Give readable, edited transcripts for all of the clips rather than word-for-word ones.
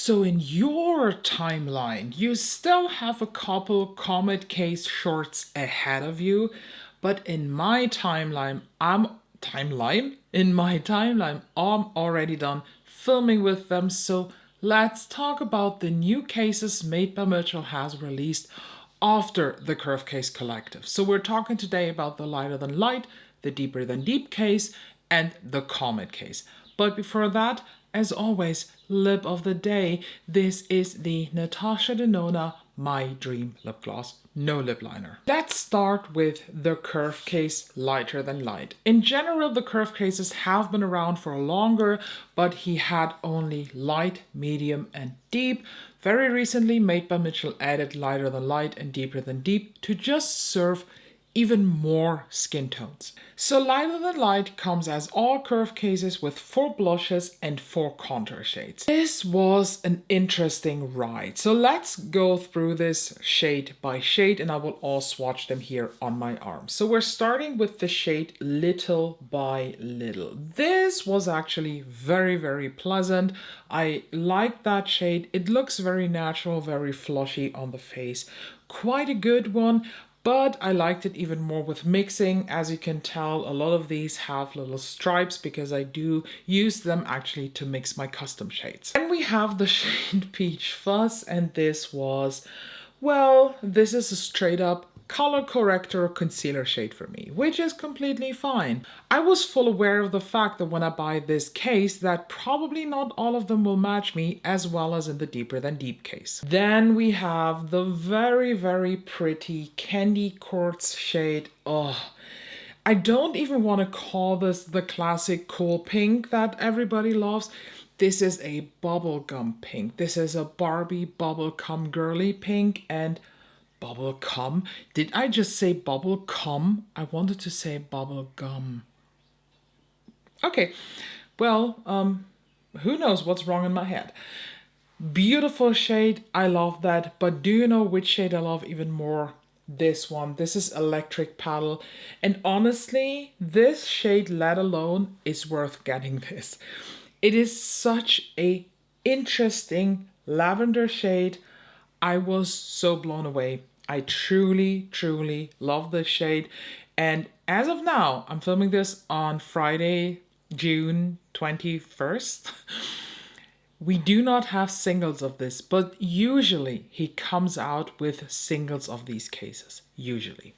So in your timeline, you still have a couple Comet Case shorts ahead of you, but in my timeline, I'm already done filming with them. So let's talk about the new cases Made by Mitchell has released after the Curve Case Collective. So we're talking today about the Lighter Than Light, the Deeper Than Deep case, and the Comet case. But before that, as always, lip of the day. This is the Natasha Denona My Dream Lip Gloss, no lip liner. Let's start with the Curve Case Lighter Than Light. In general, the Curve cases have been around for longer, but he had only light, medium, and deep. Very recently, Made by Mitchell added Lighter Than Light and Deeper Than Deep to just serve even more skin tones. So Lighter Than Light comes as all curve cases with 4 blushes and 4 contour shades. This was an interesting ride. So let's go through this shade by shade and I will all swatch them here on my arm. So we're starting with the shade Little by Little. This was actually very, very pleasant. I like that shade. It looks very natural, very flushy on the face. Quite a good one. But I liked it even more with mixing. As you can tell, a lot of these have little stripes because I do use them actually to mix my custom shades. Then we have the shade Peach Fuzz, and this was, well, this is a straight up color corrector concealer shade for me, which is completely fine. I was full aware of the fact that when I buy this case that probably not all of them will match me as well as in the Deeper Than Deep case. Then we have the very, very pretty Candy Quartz shade. Oh, I don't even want to call this the classic cool pink that everybody loves. This is a bubblegum pink. This is a Barbie bubblegum girly pink, and bubble cum? Did I just say bubble cum? I wanted to say bubble gum. Okay, well, who knows what's wrong in my head. Beautiful shade, I love that. But do you know which shade I love even more? This one. This is Electric Paddle. And honestly, this shade, let alone, is worth getting this. It is such a interesting lavender shade. I was so blown away. I truly, truly love this shade. And as of now, I'm filming this on Friday, June 21st. We do not have singles of this, but usually he comes out with singles of these cases. Usually.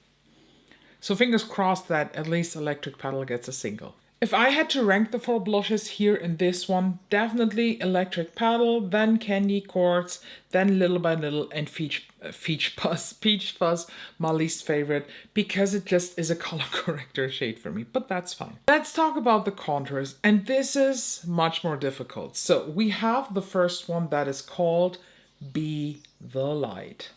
So fingers crossed that at least Electric Paddle gets a single. If I had to rank the 4 blushes here in this one, definitely Electric Paddle, then Candy Quartz, then Little by Little, and Peach Fuzz, my least favorite, because it just is a color corrector shade for me, but that's fine. Let's talk about the contours, and this is much more difficult. So we have the first one that is called Be the Light.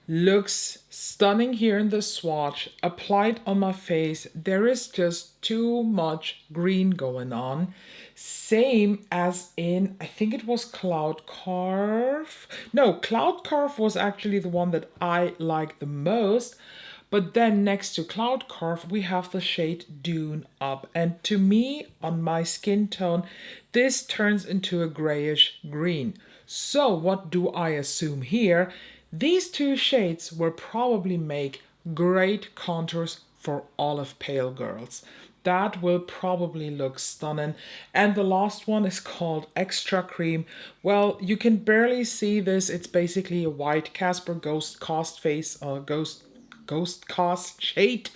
Looks stunning here in the swatch. Applied on my face, there is just too much green going on. Same as in, I think it was Cloud Carve. No, Cloud Carve was actually the one that I liked the most. But then next to Cloud Carve, we have the shade Dune Up. And to me, on my skin tone, this turns into a grayish green. So what do I assume here? These 2 shades will probably make great contours for olive pale girls. That will probably look stunning. And the last one is called Extra Cream. Well, you can barely see this. It's basically a white Casper Ghost Cast shade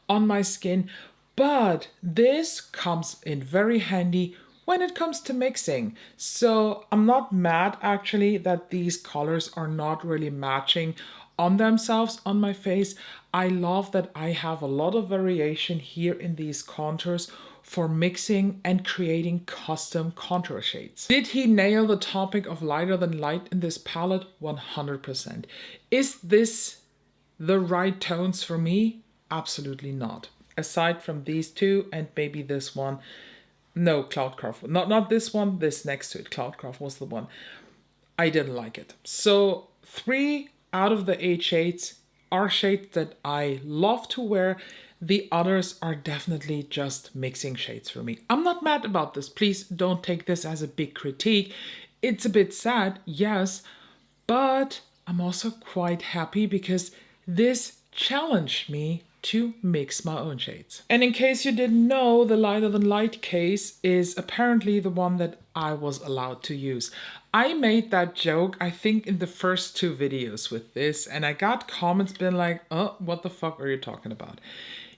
on my skin. But this comes in very handy when it comes to mixing. So I'm not mad actually that these colors are not really matching on themselves on my face. I love that I have a lot of variation here in these contours for mixing and creating custom contour shades. Did he nail the topic of Lighter Than Light in this palette? 100%. Is this the right tones for me? Absolutely not. Aside from these 2 and maybe this one. No, Cloud Carve. Not this one, this next to it. Cloud Carve was the one. I didn't like it. So 3 out of the 8 shades are shades that I love to wear. The others are definitely just mixing shades for me. I'm not mad about this. Please don't take this as a big critique. It's a bit sad, yes, but I'm also quite happy because this challenged me to mix my own shades. And in case you didn't know, the lighter than light case is apparently the one that I was allowed to use. I made that joke, I think, in the first 2 videos with this, and I got comments being like, oh, what the fuck are you talking about?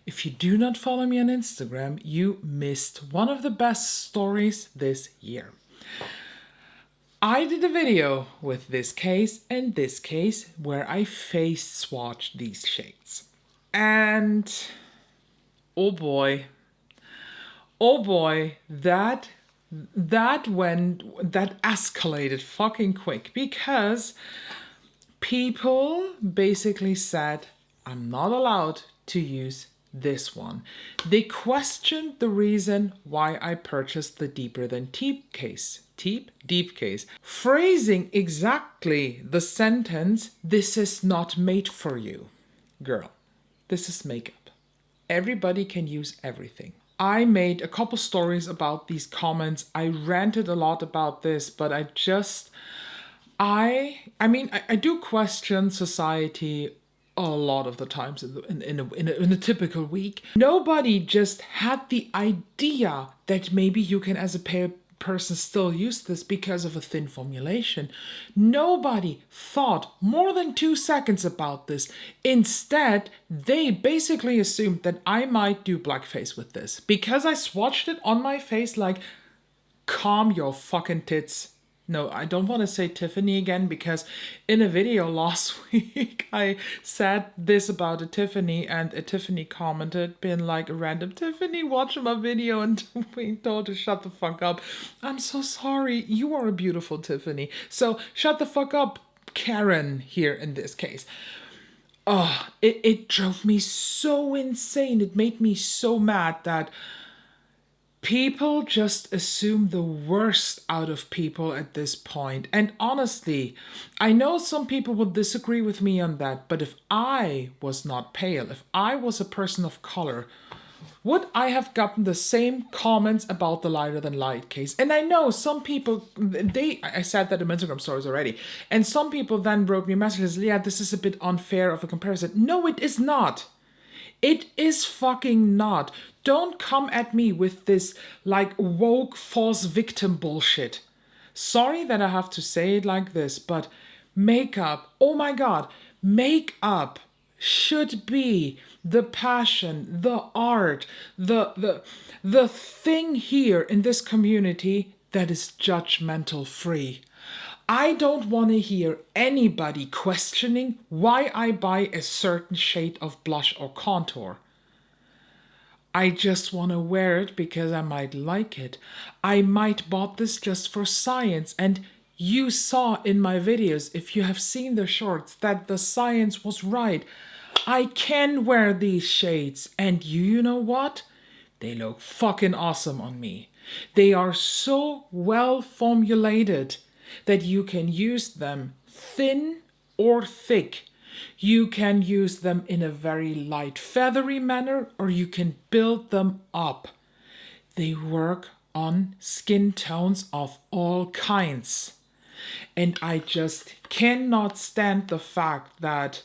If you do not follow me on Instagram, you missed one of the best stories this year. I did a video with this case and this case where I face swatched these shades. And oh boy, that escalated fucking quick because people basically said I'm not allowed to use this one. They questioned the reason why I purchased the deeper than deep case. Deep case. Phrasing exactly the sentence, this is not made for you. Girl, this is makeup. Everybody can use everything. I made a couple stories about these comments. I ranted a lot about this, but I do question society a lot of the times in a typical week. Nobody just had the idea that maybe you can, as a pale person, still use this because of a thin formulation. Nobody thought more than 2 seconds about this. Instead, they basically assumed that I might do blackface with this because I swatched it on my face like, calm your fucking tits. No, I don't want to say Tiffany again because in a video last week I said this about a Tiffany and a Tiffany commented being like, a random Tiffany watching my video and being told to shut the fuck up. I'm so sorry. You are a beautiful Tiffany. So shut the fuck up, Karen, here in this case. Oh, it drove me so insane. It made me so mad that people just assume the worst out of people at this point. And honestly, I know some people will disagree with me on that, but if I was not pale, if I was a person of color, would I have gotten the same comments about the lighter than light case? And I know some people, I said that in Instagram stories already, and some people then wrote me messages, yeah, this is a bit unfair of a comparison. No, it is not. It is fucking not. Don't come at me with this like woke false victim bullshit. Sorry that I have to say it like this, but makeup, oh my god, makeup should be the passion, the art, the thing here in this community that is judgmental free. I don't want to hear anybody questioning why I buy a certain shade of blush or contour. I just want to wear it because I might like it. I might bought this just for science, and you saw in my videos, if you have seen the shorts, that the science was right. I can wear these shades, and you know what? They look fucking awesome on me. They are so well formulated that you can use them thin or thick. You can use them in a very light feathery manner, or you can build them up. They work on skin tones of all kinds. And I just cannot stand the fact that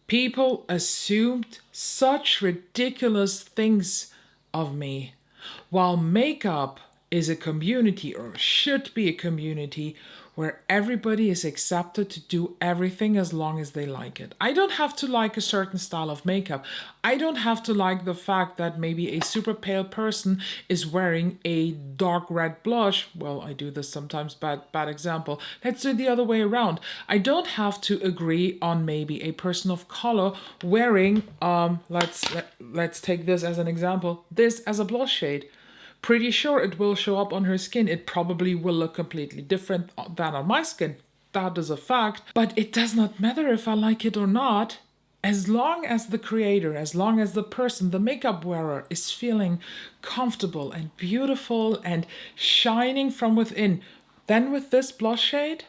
people assumed such ridiculous things of me, while makeup is a community, or should be a community, where everybody is accepted to do everything as long as they like it. I don't have to like a certain style of makeup. I don't have to like the fact that maybe a super pale person is wearing a dark red blush. Well, I do this sometimes, bad example. Let's do the other way around. I don't have to agree on maybe a person of color wearing, let's take this as an example, this as a blush shade. Pretty sure it will show up on her skin. It probably will look completely different than on my skin. That is a fact. But it does not matter if I like it or not. As long as the creator, as long as the person, the makeup wearer, is feeling comfortable and beautiful and shining from within, then with this blush shade,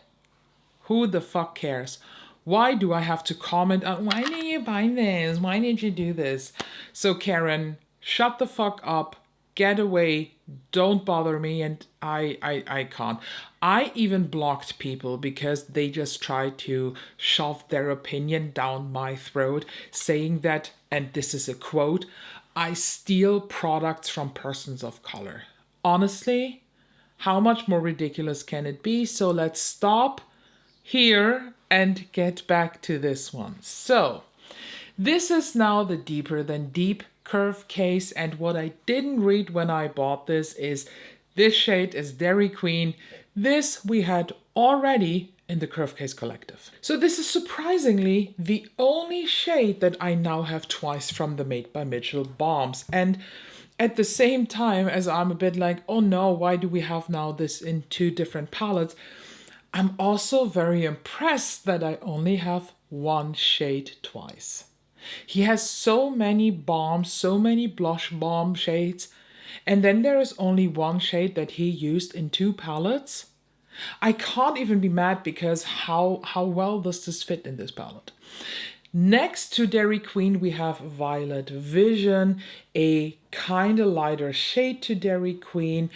who the fuck cares? Why do I have to comment on, why did you buy this? Why did you do this? So Karen, shut the fuck up. Get away, don't bother me, and I can't. I even blocked people because they just tried to shove their opinion down my throat, saying that, and this is a quote, I steal products from persons of color. Honestly, how much more ridiculous can it be? So let's stop here and get back to this one. So this is now the deeper than deep curve case, and what I didn't read when I bought this is this shade is Dairy Queen. This we had already in the Curve Case Collective. So this is surprisingly the only shade that I now have twice from the Made by Mitchell bombs. And at the same time as I'm a bit like, oh no, why do we have now this in two different palettes? I'm also very impressed that I only have one shade twice. He has so many bombs, so many blush bomb shades, and then there is only one shade that he used in two palettes. I can't even be mad because how well does this fit in this palette? Next to Dairy Queen, we have Violet Vision, a kind of lighter shade to Dairy Queen.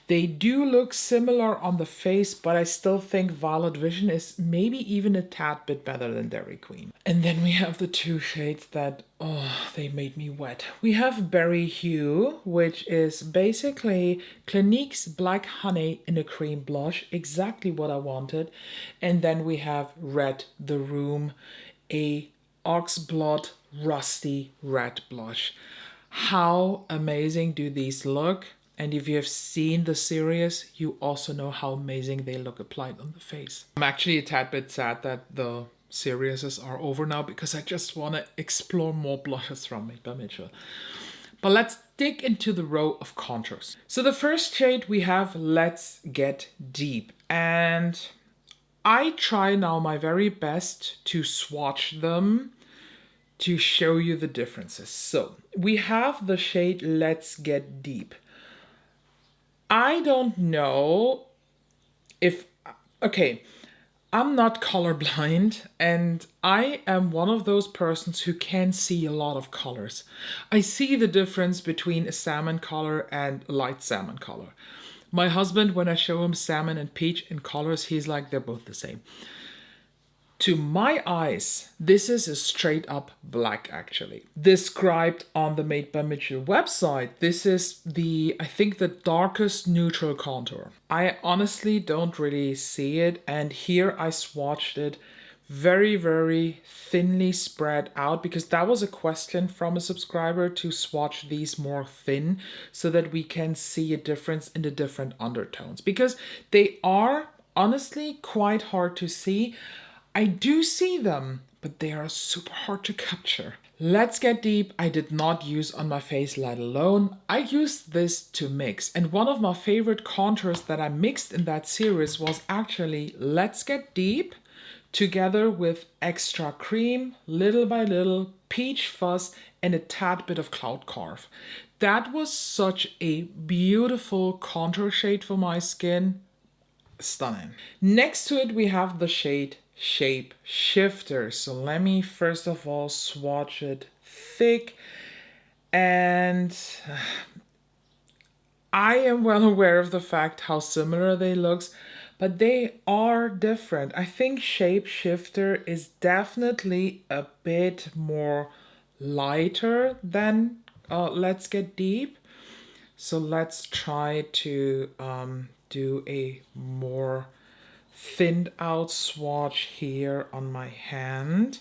They do look similar on the face, but I still think Violet Vision is maybe even a tad bit better than Dairy Queen. And then we have the two shades that, oh, they made me wet. We have Berry Hue, which is basically Clinique's Black Honey in a cream blush, exactly what I wanted. And then we have Red the Room, a Oxblood Rusty Red blush. How amazing do these look? And if you have seen the series, you also know how amazing they look applied on the face. I'm actually a tad bit sad that the series are over now because I just want to explore more blushes from Made by Mitchell. But let's dig into the row of contours. So the first shade we have Let's Get Deep. And I try now my very best to swatch them to show you the differences. So we have the shade Let's Get Deep. I don't know if, okay, I'm not colorblind and I am one of those persons who can see a lot of colors. I see the difference between a salmon color and light salmon color. My husband, when I show him salmon and peach in colors, he's like, they're both the same. To my eyes, this is a straight up black actually. Described on the Made by Mitchell website, this is I think the darkest neutral contour. I honestly don't really see it, and here I swatched it very, very thinly spread out because that was a question from a subscriber to swatch these more thin so that we can see a difference in the different undertones because they are honestly quite hard to see. I do see them, but they are super hard to capture. Let's Get Deep I did not use on my face, let alone. I used this to mix, and one of my favorite contours that I mixed in that series was actually Let's Get Deep together with Extra Cream, Little by Little, Peach Fuzz, and a tad bit of Cloud Carve. That was such a beautiful contour shade for my skin. Stunning. Next to it we have the shade Shape Shifter. So let me first of all swatch it thick, and I am well aware of the fact how similar they look, but they are different. I think Shape Shifter is definitely a bit more lighter than Let's Get Deep. So let's try to do a more thinned out swatch here on my hand.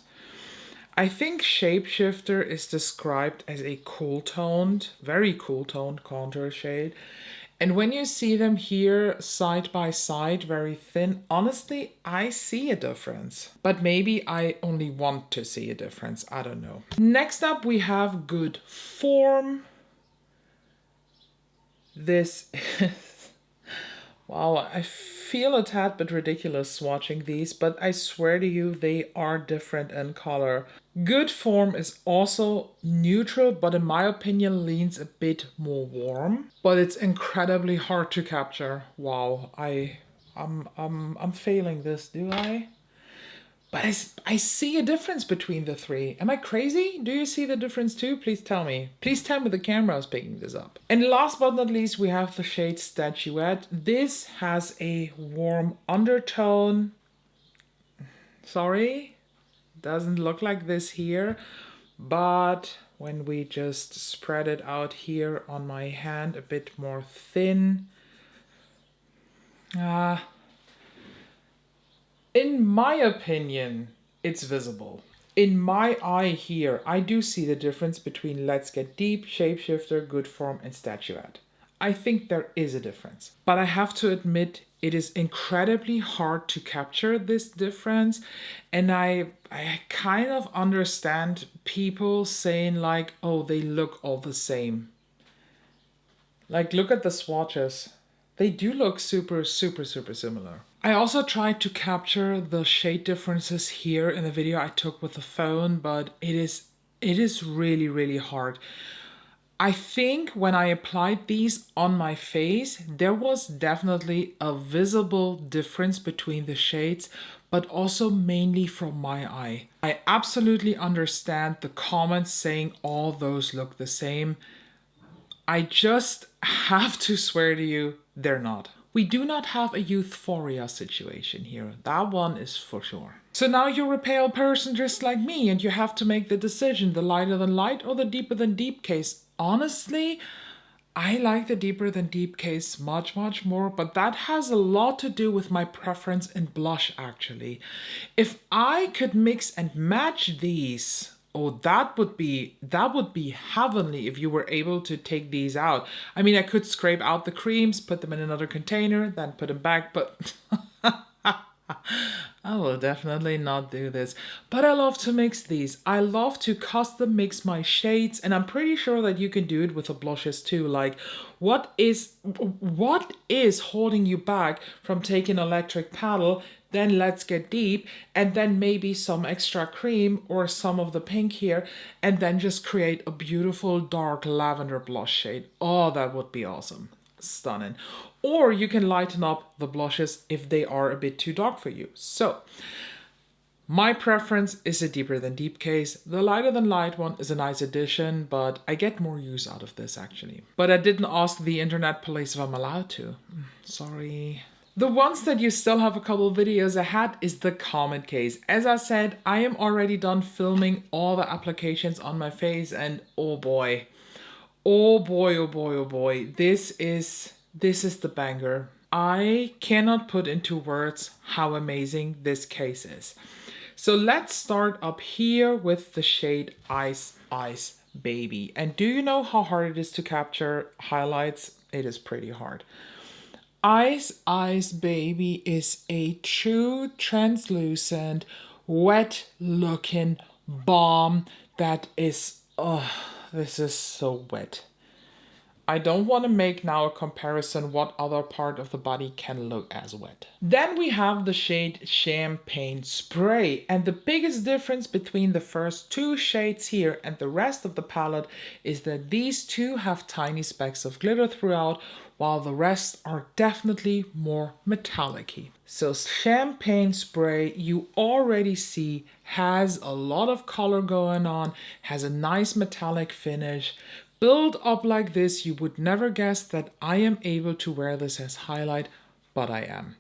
I think Shapeshifter is described as a cool toned, very cool toned contour shade. And when you see them here side by side, very thin, honestly, I see a difference. But maybe I only want to see a difference, I don't know. Next up we have Good Form. This is, wow, I feel a tad bit ridiculous swatching these, but I swear to you, they are different in color. Good Form is also neutral, but in my opinion leans a bit more warm. But it's incredibly hard to capture. Wow, I'm failing this, do I? But I see a difference between the three. Am I crazy? Do you see the difference too? Please tell me. Please tell me the camera is picking this up. And last but not least, we have the shade Statuette. This has a warm undertone. Sorry, doesn't look like this here. But when we just spread it out here on my hand, a bit more thin. In my opinion, it's visible. In my eye here, I do see the difference between Let's Get Deep, Shapeshifter, Good Form, and Statuette. I think there is a difference. But I have to admit, it is incredibly hard to capture this difference. And I kind of understand people saying like, oh, they look all the same. Like, look at the swatches. They do look super, super, super similar. I also tried to capture the shade differences here in the video I took with the phone, but it is really, really hard. I think when I applied these on my face, there was definitely a visible difference between the shades, but also mainly from my eye. I absolutely understand the comments saying all those look the same. I just have to swear to you, they're not. We do not have a euphoria situation here. That one is for sure. So now you're a pale person just like me and you have to make the decision, the lighter than light or the deeper than deep case. Honestly, I like the deeper than deep case much, much more, but that has a lot to do with my preference in blush actually. If I could mix and match these, oh, that would be heavenly if you were able to take these out. I mean, I could scrape out the creams, put them in another container, then put them back, but I will definitely not do this. But I love to mix these. I love to custom mix my shades, and I'm pretty sure that you can do it with the blushes too. Like, what is holding you back from taking electric paddle, then Let's Get Deep, and then maybe some extra cream or some of the pink here, and then just create a beautiful dark lavender blush shade? Oh, that would be awesome. Stunning. Or you can lighten up the blushes if they are a bit too dark for you. So my preference is a deeper than deep case. The lighter than light one is a nice addition, but I get more use out of this actually. But I didn't ask the internet police if I'm allowed to. Sorry. The ones that you still have a couple of videos ahead is the comment case. As I said, I am already done filming all the applications on my face, and oh boy. Oh boy, oh boy, oh boy. This is the banger. I cannot put into words how amazing this case is. So let's start up here with the shade Ice Ice Baby. And do you know how hard it is to capture highlights? It is pretty hard. Ice Ice Baby is a true translucent, wet looking balm that is, oh, this is so wet. I don't want to make now a comparison what other part of the body can look as wet. Then we have the shade Champagne Spray, and the biggest difference between the first two shades here and the rest of the palette is that these two have tiny specks of glitter throughout, while the rest are definitely more metallic-y. So Champagne Spray, you already see, has a lot of color going on, has a nice metallic finish. Build up like this, you would never guess that I am able to wear this as highlight, but I am.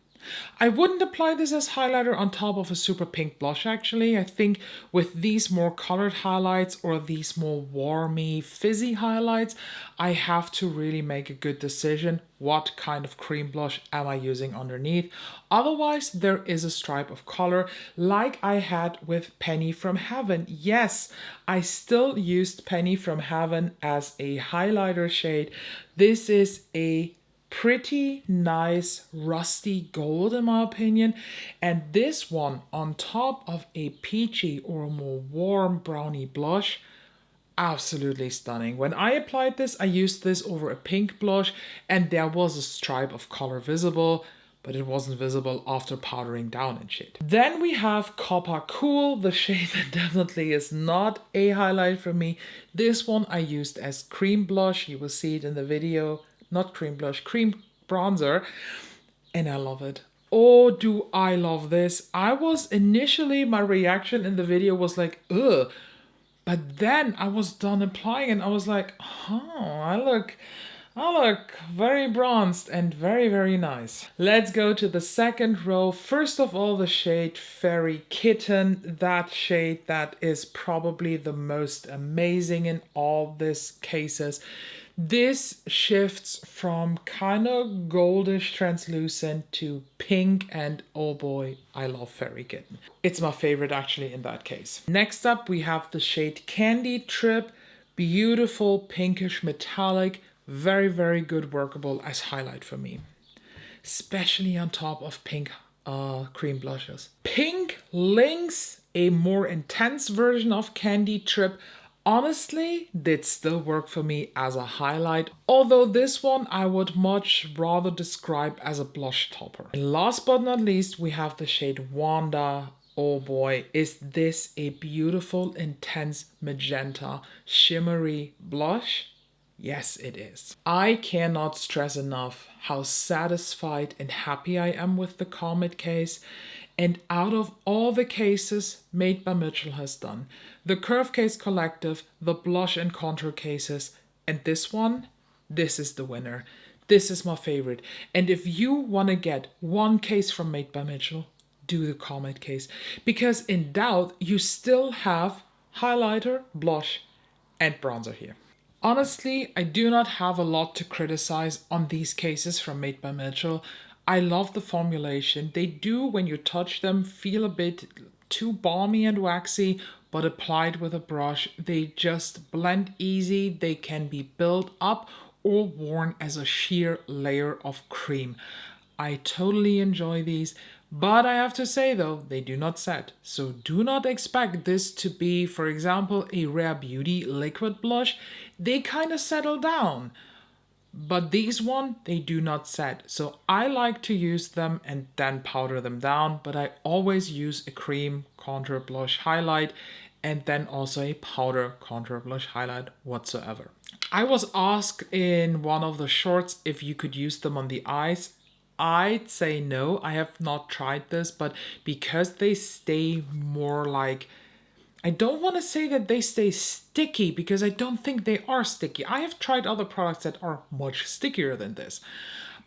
I wouldn't apply this as highlighter on top of a super pink blush actually. I think with these more colored highlights or these more warmy, fizzy highlights, I have to really make a good decision. What kind of cream blush am I using underneath? Otherwise, there is a stripe of color like I had with Penny from Heaven. Yes, I still used Penny from Heaven as a highlighter shade. This is a pretty nice rusty gold in my opinion, and this one on top of a peachy or more warm brownie blush, absolutely stunning. When I applied this, I used this over a pink blush and there was a stripe of color visible, but it wasn't visible after powdering down and shit. Then we have Copper Cool, the shade that definitely is not a highlight for me. This one I used as cream blush, you will see it in the video. Not cream blush, cream bronzer, and I love it. oh, do I love this. My reaction in the video was like, ugh. But then I was done applying and I was like, oh, I look very bronzed and very, very nice. Let's go to the second row. First of all, the shade Fairy Kitten. That shade that is probably the most amazing in all these cases. This shifts from kind of goldish translucent to pink, and oh boy, I love Fairy Kitten. It's my favorite actually in that case. Next up, we have the shade Candy Trip. Beautiful pinkish metallic, very, very good workable as highlight for me, especially on top of pink cream blushes. Pink Lynx, a more intense version of Candy Trip, honestly did still work for me as a highlight, although this one I would much rather describe as a blush topper. And last but not least, we have the shade Wanda. Oh boy, is this a beautiful, intense magenta, shimmery blush? Yes, it is. I cannot stress enough how satisfied and happy I am with the Comet case. And out of all the cases Made by Mitchell has done, the Curve Case Collective, the blush and contour cases, and this one, this is the winner. This is my favorite. And if you want to get one case from Made by Mitchell, do the Comet case. Because in doubt, you still have highlighter, blush, and bronzer here. Honestly, I do not have a lot to criticize on these cases from Made by Mitchell. I love the formulation. They do, when you touch them, feel a bit too balmy and waxy, but applied with a brush, they just blend easy. They can be built up or worn as a sheer layer of cream. I totally enjoy these. But I have to say though, they do not set. So do not expect this to be, for example, a Rare Beauty liquid blush. They kind of settle down. But these one, they do not set. So I like to use them and then powder them down. But I always use a cream contour blush highlight and then also a powder contour blush highlight whatsoever. I was asked in one of the shorts if you could use them on the eyes. I'd say no, I have not tried this, but because they stay more like, I don't want to say that they stay sticky because I don't think they are sticky. I have tried other products that are much stickier than this,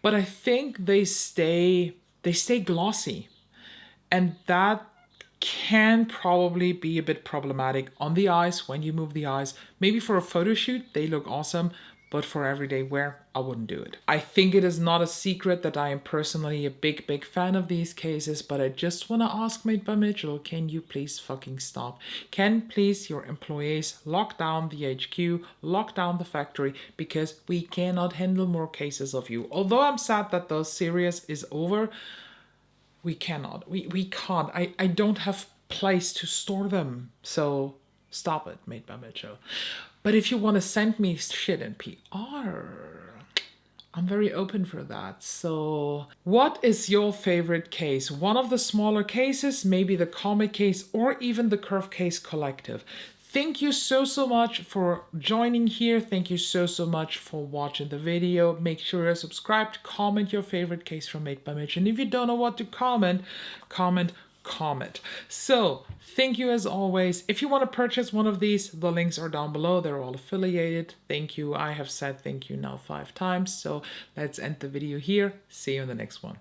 but I think they stay glossy, and that can probably be a bit problematic on the eyes when you move the eyes. Maybe for a photo shoot, they look awesome, but for everyday wear, I wouldn't do it. I think it is not a secret that I am personally a big, big fan of these cases, but I just want to ask Made by Mitchell, can you please fucking stop? Can please your employees lock down the HQ, lock down the factory, because we cannot handle more cases of you. Although I'm sad that the series is over, we cannot. We can't. I don't have place to store them. So stop it, Made by Mitchell. But if you want to send me shit in PR, I'm very open for that. So what is your favorite case? One of the smaller cases, maybe the Comet case, or even the Curve Case Collective. Thank you so much for joining here. Thank you so much for watching the video. Make sure you're subscribed, comment your favorite case from Made by Mitch. And if you don't know what to comment. So thank you as always. If you want to purchase one of these, the links are down below. They're all affiliated. Thank you. I have said thank you now 5 times. So let's end the video here. See you in the next one.